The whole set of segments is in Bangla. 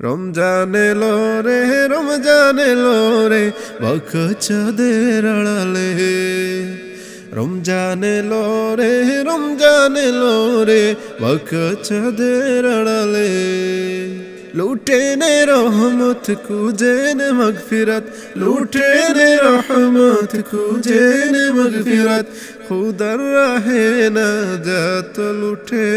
রমজান এলো রে রমজান এলো রে বখ চাঁদের আড়ালে রমজান এলো রে রমজান এলো রে বখ চাঁদের আড়ালে লুটে নে রহমত খুঁজে নে মগফিরত লুটে নে রহমত খুঁজে নে মগফিরত খুদার রাহে নাজাত লুটে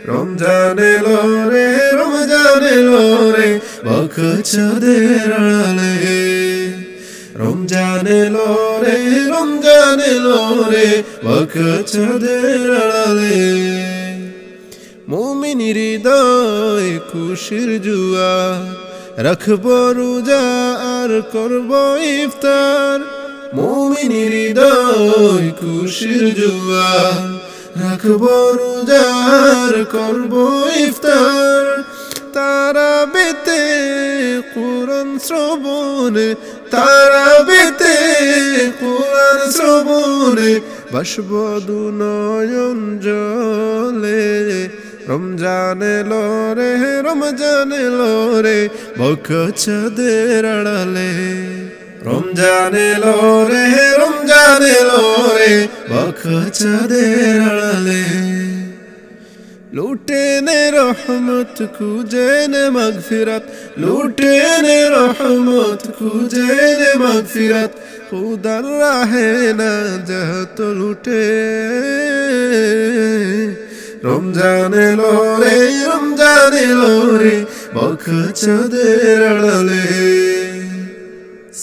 রমজান এলো রে রমজান এলো রে বখ চাঁদের আড়ালে রমজান এলো রে রমজান এলো রে বখ চাঁদের আড়ালে মুমিন হৃদয় খুশির জুয়ার রাখব রোজা আর করব ইফতার মুমিন হৃদয় খুশির জুয়ার রাখব রোজা আর করব ইফতার তারাবিতে কুরআন শ্রবণে তারাবিতে কুরআন শ্রবণে বাসব দু নয়ন জলে রমজান এলো রে রমজান এলো রে বখ চাঁদের আড়ালে রমজান এলো রে রমজান এলো রে বখ চাঁদের আড়ালে লুটে নে রহমত খুঁজে নে মগফিরত লুটে নে রহমত খুঁজে নে মগফিরত খুদার রাহে নাজাত লুটে রমজান এলো রে রমজান এলো রে বখ চাঁদের আড়ালে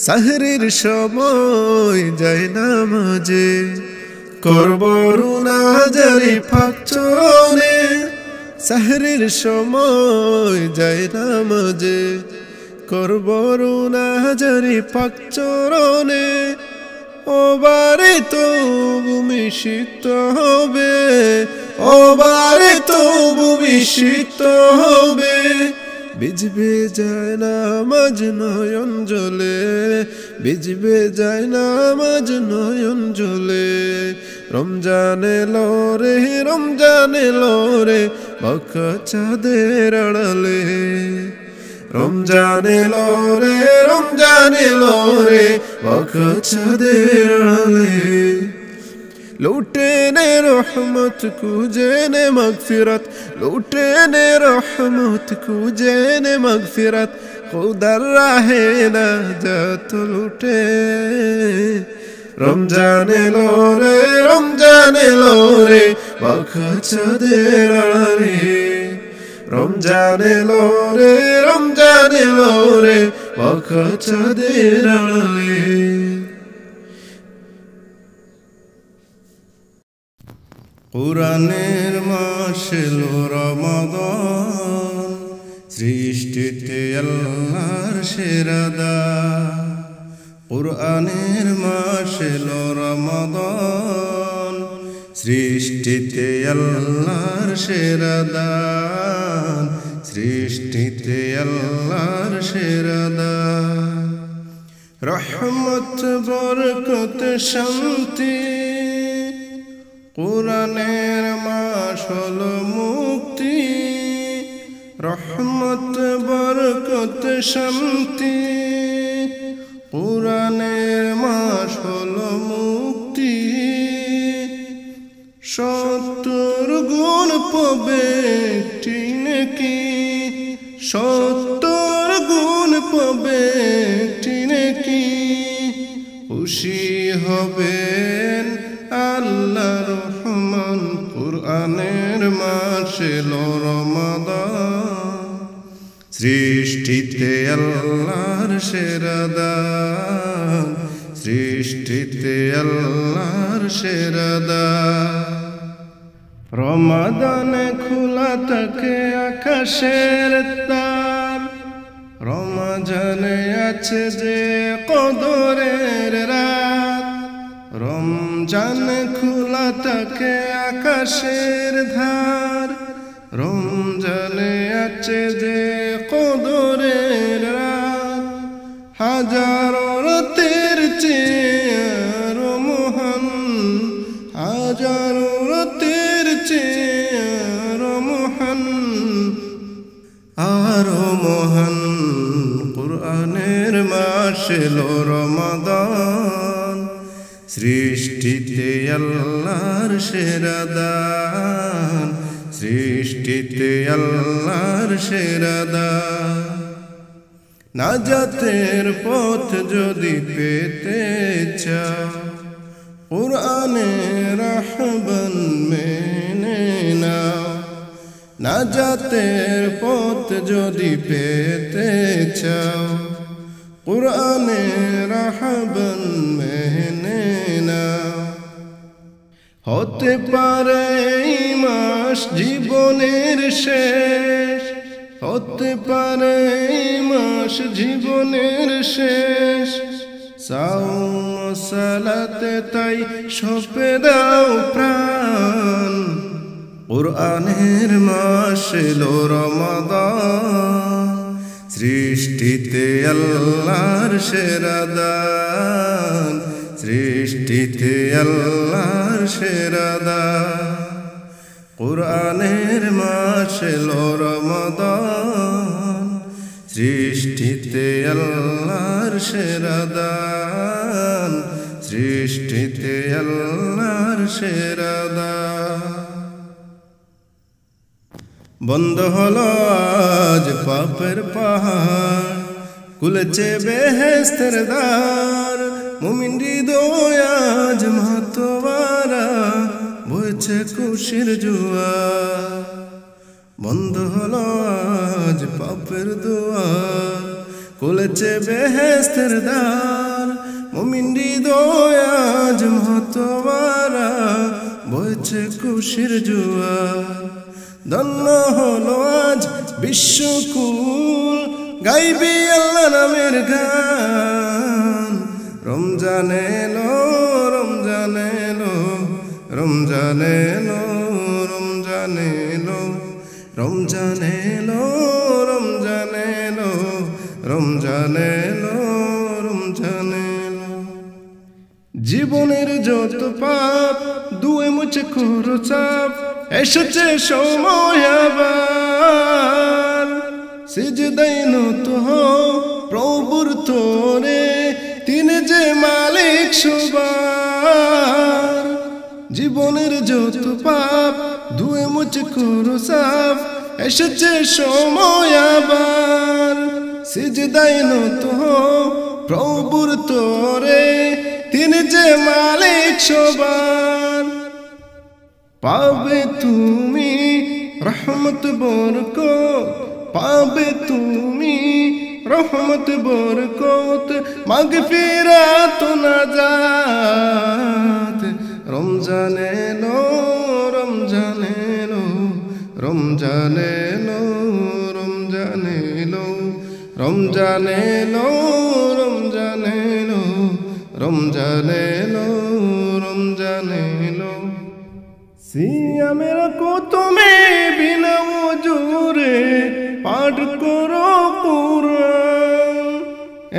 সাহরির সময় যায় নামাজে করব রুনা জারি ফাঁক চরণে সাহরির সময় যায় নামাজে করব রুনা জারি ফাঁক চরণে ও বারে তো ভূমি সিক্ত হবে ও বারে তো ভূমি সিক্ত হবে বিজবে যায় নামাজ নয়ন জলে বিজবে যায় নামাজ নয়ন জলে রমজান এলো রে রমজান এলো রে বখ চাঁদের আড়ালে রমজান এলো রে রমজান এলো রে বখ চাঁদের আড়ালে লুটে নে রহমত খুঁজে নে মগফিরত লুটে নে রহমত খুঁজে নে মগফিরত খুদার রাহে নাজাত লুটে রমজান এলো রে রমজান এলো রে বখ চাঁদের আড়ালে রমজান এলো রে রমজান এলো রে বখ চাঁদের আড়ালে কুরআনের মাস এলো রমাদান সৃষ্টিতে আল্লাহর সেরা দান কুরআনের মাস এলো রমাদান সৃষ্টিতে আল্লাহর সেরা দান সৃষ্টিতে আল্লাহর সেরা দান রহমত বরকত শান্তি কুরআনের মাস হলো মুক্তি রহমত বরকত শান্তি কুরআনের মাস হলো মুক্তি ৭০ গুণ পাবে টিনকি ৭০ গুণ পাবে টিনকি খুশি হবেন আল্লাহ রহমান কুরআনের মাস এলো রমাদান সৃষ্টিতে আল্লাহর সেরা দান সৃষ্টিতে আল্লাহর সেরা দান রমাদানে খোলা থাকে আকাশের তার রমজানে আছে যে কদরের রাত রমজান খোলা থাকে আকাশের ধার রমজানে আছে যে কদরের রাত হাজারো রাতের চেয়ে আরো মহান হাজারো রাতের চেয়ে আরো মহান আরো মহান কুরআনের মাস এলো রমাদান সৃষ্টিতে আল্লাহর সেরা দান সৃষ্টিতে আল্লাহর সেরা দান নাজাতের পথ যদি পেতে চাও কুরআনের আহ্বান মেনে নাও নাজাতের পথ যদি পেতে চাও কুরআনের আহ্বান মেনে নাও হতে পারে এই মাস জীবনের শেষ হতে পারে এই মাস জীবনের শেষ সাওম সালাতে তাই সঁপে দাও প্রাণ কুরআনের মাস এলো রমাদান সৃষ্টিতে আল্লাহর সেরা দান সৃষ্টিতে আল্লাহর সেরা দান কুরআনের মাস এলো রমাদান সৃষ্টিতে আল্লাহর সেরা দান সৃষ্টিতে আল্লাহর সেরা দান বন্ধ হলো আজ পাপের পাহাড় খুলেছে বেহেশতের দ্বার মুমিন হৃদয় আজ মাতোয়ারা বইছে খুশির জোয়ার বন্ধ হলো আজ পাপের দুয়ার খুলেছে বেহেশতের দ্বার মুমিন হৃদয় আজ মাতোয়ারা বইছে খুশির জোয়ার ধন্য হলো আজ বিশ্বকুল গাইবি আল্লাহ নামের গান রমজান এলো রমজান এলো রমজান এলো রমজান এলো রমজান এলো রমজান এলো রমজান এলো রমজান এলো জীবনের যত পাপ ধুয়ে মুছে করো চাপ এসেছে সময় আবার সিজদায় নত হও প্রভুর তোরে তিনি যে মালিক সবার জীবনের যত পাপ ধুয়ে মুছে করো সাফ এসেছে সময় আবার সিজদায় নত হও প্রভুর তোরে তিনি যে মালিক সবার পাবে তুমি রহমত বরকত পাবে তুমি রহমত বরকত মাগফিরাত নাজাত রমজান এলো রমজান এলো রমজান এলো রমজান এলো রমজান এলো রমজান এলো রমজান এলো রমজান এলো সিয়ামের কুতুমে বিনা ওজুরে পাঠ করো কুরআন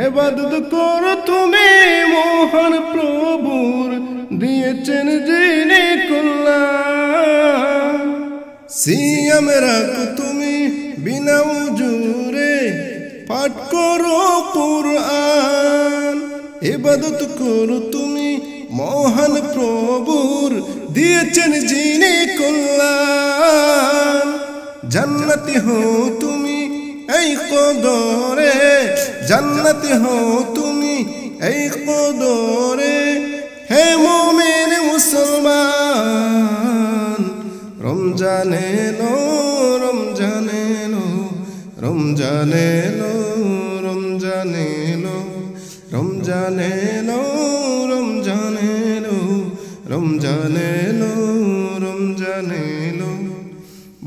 ইবাদত করো তুমি মহান প্রভুর দিয়েছেন যিনি কল্যাণ সিয়ামের কুতুমে বিনা ওজুরে পাঠ করো কুরআন ইবাদত করো তুমি মহান প্রভুর দিয়েছেন যিনি কল্যাণ জান্নাতি হও তুমি এই কদরে জান্নাতি হও তুমি এই কদরে হে মুমিন মুসলমান রমজান এলো রমজান এলো রমজান এলো রমজান এলো রমজান এলো রমজান এলো রমজান এলো রমজান এলো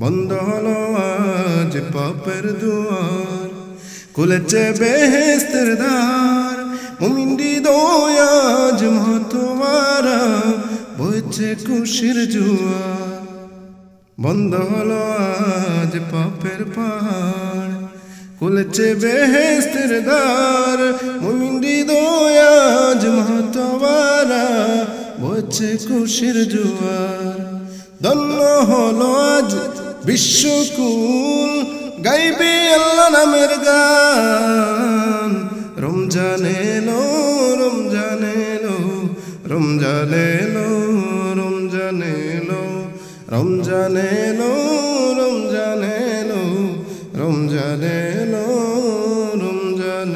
বন্ধ হলো আজ পাপের দুয়ার খুলেছে বেহেশতের দ্বার মুমিন হৃদয় আজ মাতোয়ারা বইছে খুশির জোয়ার বন্ধ হলো আজ পাপের পাহাড় খুলেছে বেহেশতের দ্বার মুমিন হৃদয় আজ মাতোয়ারা বইছে খুশির জোয়ার ধন্য হলো আজ বিশ্বকুল গাইবি আল্লাহ নামের গান রমজান এলো রমজান এলো রমজান এলো রমজান এলো রমজান এলো রমজান এলো রমজান এলো রমজান